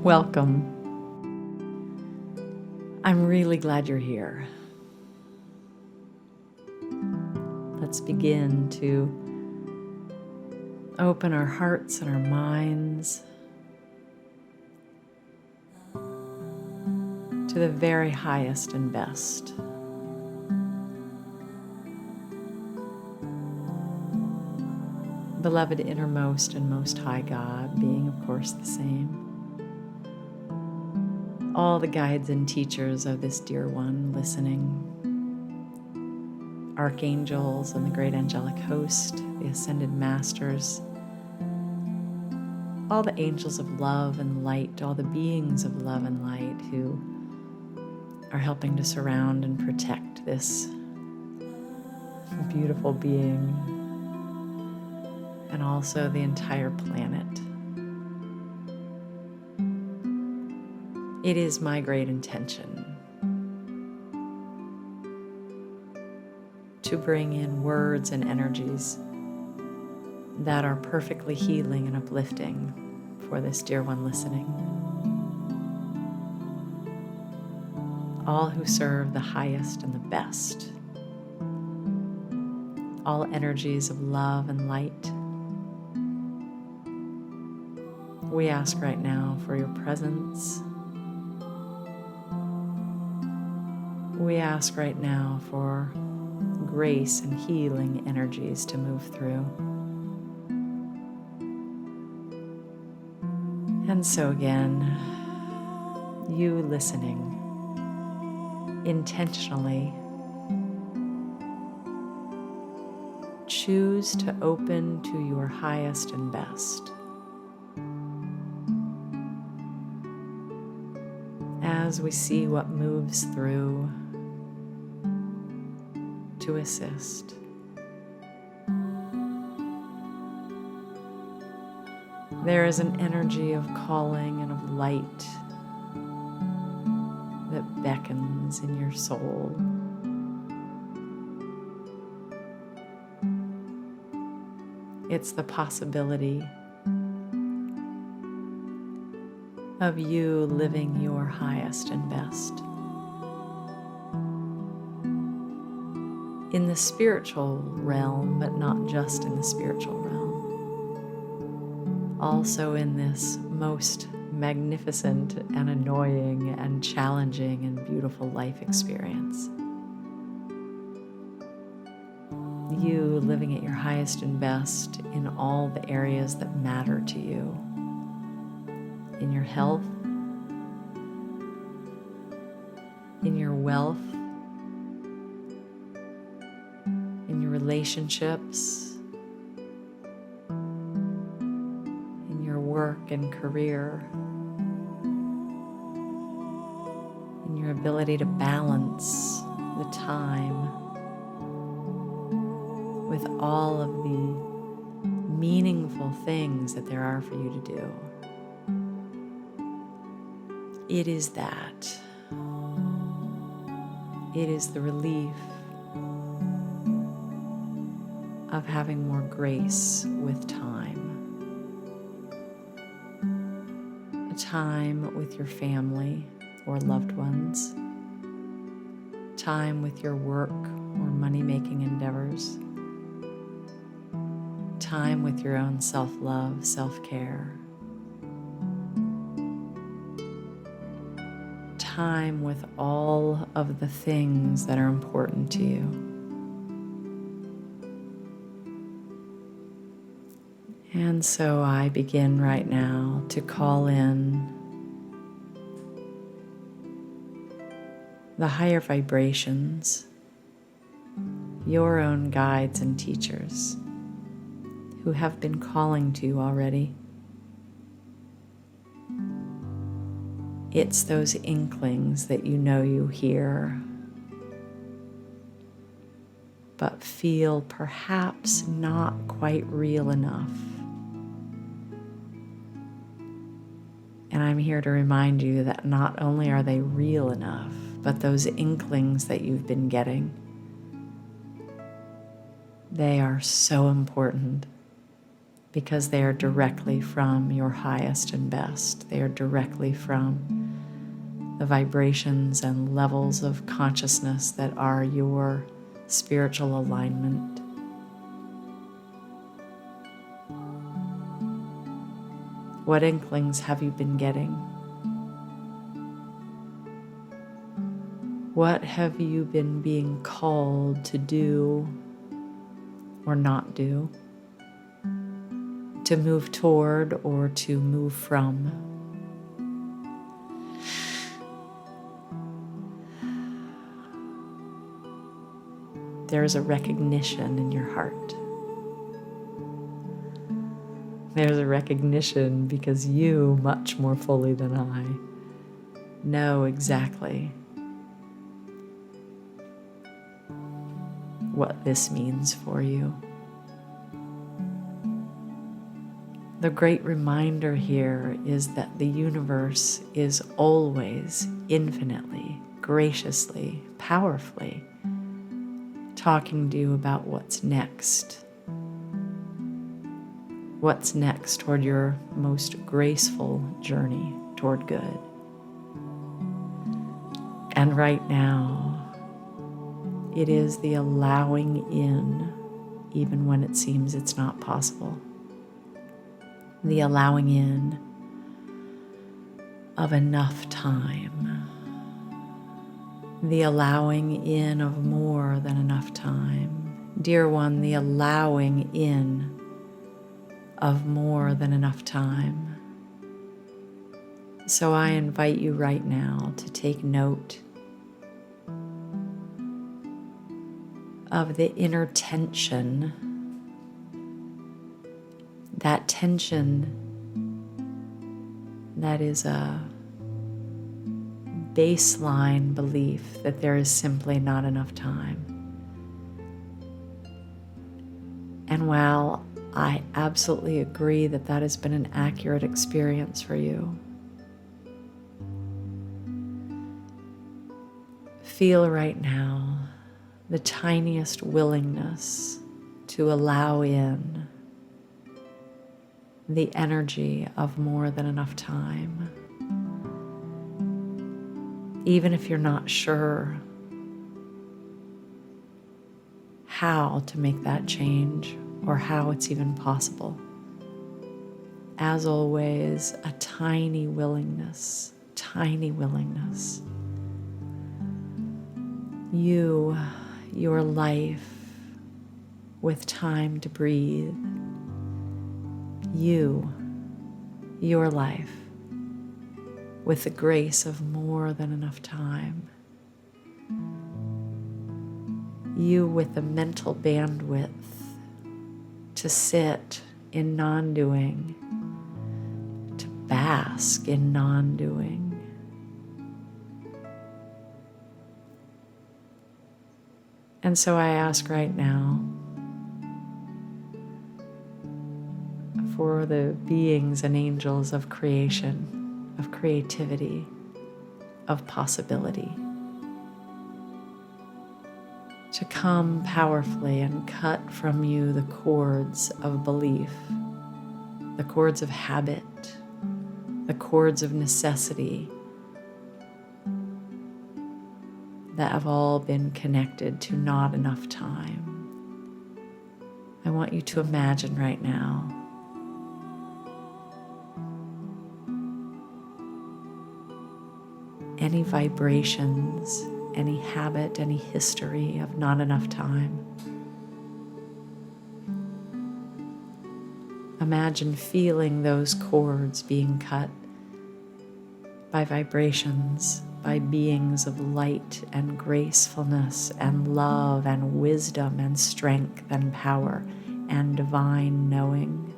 Welcome. I'm really glad you're here. Let's begin to open our hearts and our minds to the very highest and best. Beloved innermost and most high God, being of course the same. All the guides and teachers of this dear one listening, archangels and the great angelic host, the ascended masters, all the angels of love and light, all the beings of love and light who are helping to surround and protect this beautiful being, and also the entire planet. It is my great intention to bring in words and energies that are perfectly healing and uplifting for this dear one listening. All who serve the highest and the best. All energies of love and light. We ask right now for your presence. We ask right now for grace and healing energies to move through. And so again, you listening intentionally choose to open to your highest and best. As we see what moves through to assist. There is an energy of calling and of light that beckons in your soul. It's the possibility of you living your highest and best. In the spiritual realm, but not just in the spiritual realm. Also in this most magnificent and annoying and challenging and beautiful life experience. You living at your highest and best in all the areas that matter to you. In your health, in your wealth, in your relationships, in your work and career, in your ability to balance the time with all of the meaningful things that there are for you to do. It is that. It is the relief of having more grace with time. A time with your family or loved ones. Time with your work or money-making endeavors. Time with your own self-love, self-care. Time with all of the things that are important to you. And so I begin right now to call in the higher vibrations, your own guides and teachers who have been calling to you already. It's those inklings that you know you hear, but feel perhaps not quite real enough. And I'm here to remind you that not only are they real enough, but those inklings that you've been getting, they are so important because they are directly from your highest and best. They are directly from the vibrations and levels of consciousness that are your spiritual alignment. What inklings have you been getting? What have you been being called to do or not do? To move toward or to move from? There is a recognition in your heart. There's a recognition because you, much more fully than I, know exactly what this means for you. The great reminder here is that the universe is always infinitely, graciously, powerfully talking to you about what's next. What's next toward your most graceful journey toward good. And right now, it is the allowing in, even when it seems it's not possible. The allowing in of enough time. The allowing in of more than enough time. Dear one, the allowing in of more than enough time. So I invite you right now to take note of the inner tension, that tension that is a baseline belief that there is simply not enough time. And while I absolutely agree that that has been an accurate experience for you, feel right now the tiniest willingness to allow in the energy of more than enough time. Even if you're not sure how to make that change or how it's even possible. As always, a tiny willingness. You, your life, with time to breathe. You, your life, with the grace of more than enough time. You with the mental bandwidth to sit in non-doing, to bask in non-doing. And so I ask right now for the beings and angels of creation, of creativity, of possibility, to come powerfully and cut from you the cords of belief, the cords of habit, the cords of necessity that have all been connected to not enough time. I want you to imagine right now any vibrations, any habit, any history of not enough time. Imagine feeling those cords being cut by vibrations, by beings of light and gracefulness and love and wisdom and strength and power and divine knowing.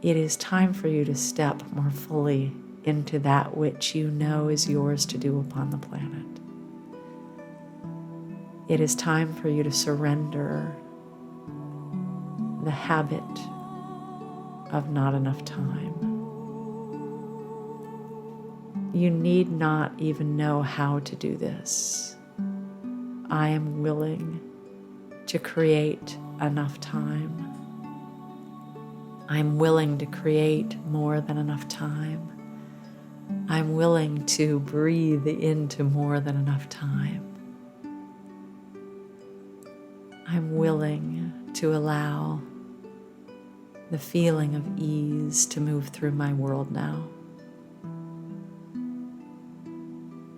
It is time for you to step more fully into that which you know is yours to do upon the planet. It is time for you to surrender the habit of not enough time. You need not even know how to do this. I am willing to create enough time. I'm willing to create more than enough time. I'm willing to breathe into more than enough time. I'm willing to allow the feeling of ease to move through my world now.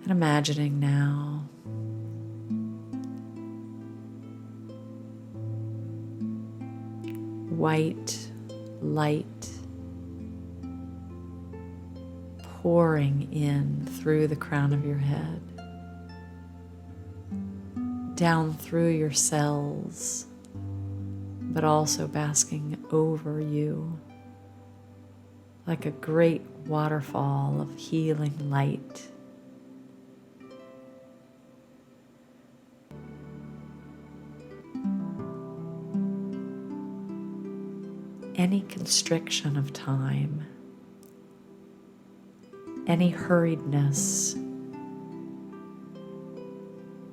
And imagining now white light pouring in through the crown of your head, down through your cells, but also basking over you like a great waterfall of healing light. Any constriction of time, any hurriedness,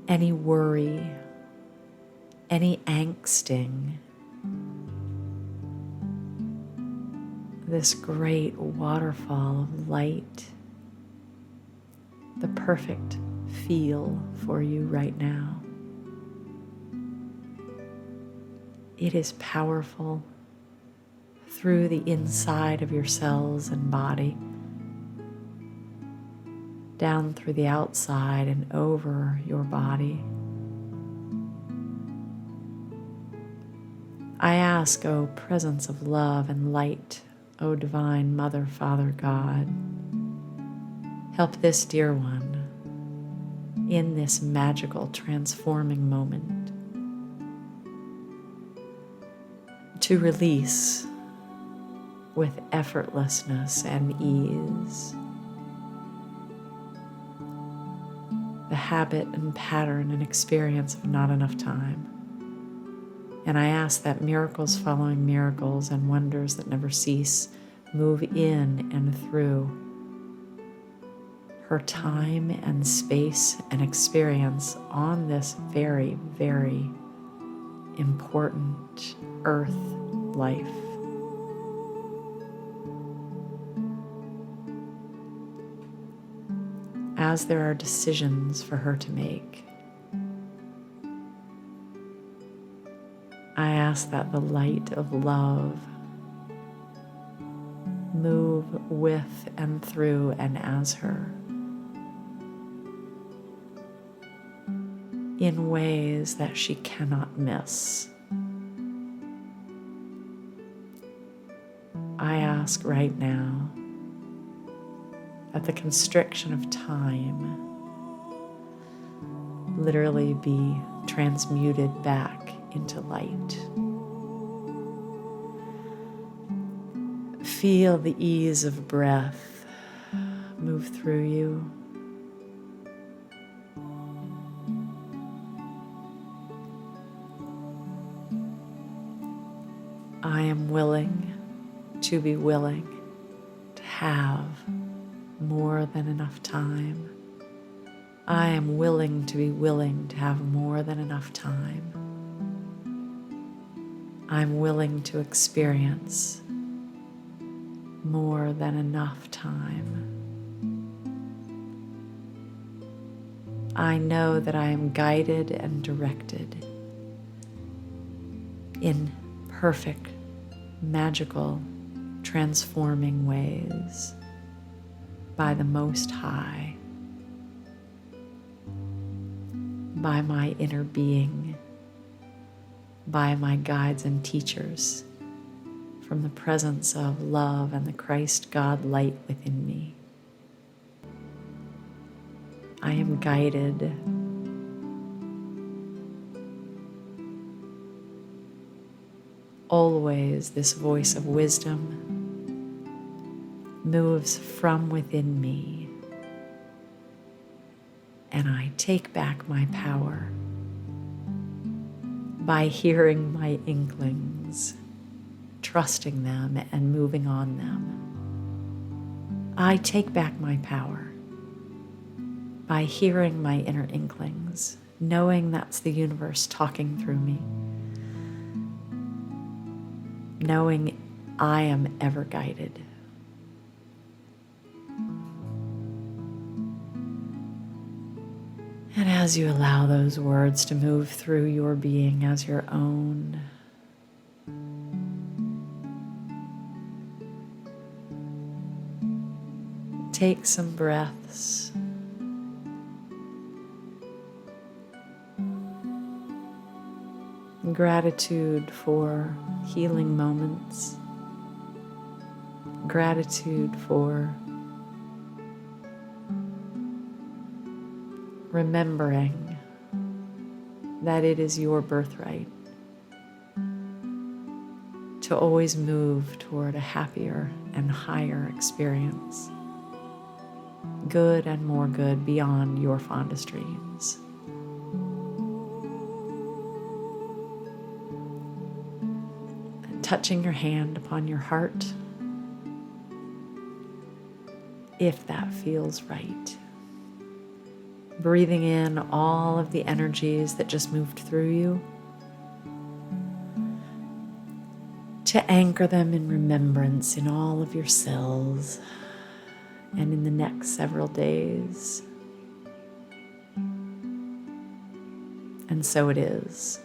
any worry, any angsting, this great waterfall of light, the perfect feel for you right now. It is powerful through the inside of your cells and body, down through the outside and over your body. I ask, O presence of love and light, O divine Mother, Father, God, help this dear one in this magical transforming moment to release with effortlessness and ease the habit and pattern and experience of not enough time. And I ask that miracles following miracles and wonders that never cease move in and through her time and space and experience on this very, very important earth life. As there are decisions for her to make, I ask that the light of love move with and through and as her in ways that she cannot miss. I ask right now that the constriction of time literally be transmuted back into light. Feel the ease of breath move through you. I am willing to be willing to have more than enough time. I am willing to be willing to have more than enough time. I'm willing to experience more than enough time. I know that I am guided and directed in perfect, magical, transforming ways by the Most High, by my inner being, by my guides and teachers, from the presence of love and the Christ God light within me. I am guided always. This voice of wisdom moves from within me, and I take back my power by hearing my inklings, trusting them and moving on them. I take back my power by hearing my inner inklings, knowing that's the universe talking through me, knowing I am ever guided. And as you allow those words to move through your being as your own, take some breaths. Gratitude for healing moments. Gratitude for remembering that it is your birthright to always move toward a happier and higher experience, good and more good beyond your fondest dreams. And touching your hand upon your heart, if that feels right. Breathing in all of the energies that just moved through you, to anchor them in remembrance in all of your cells and in the next several days. And so it is.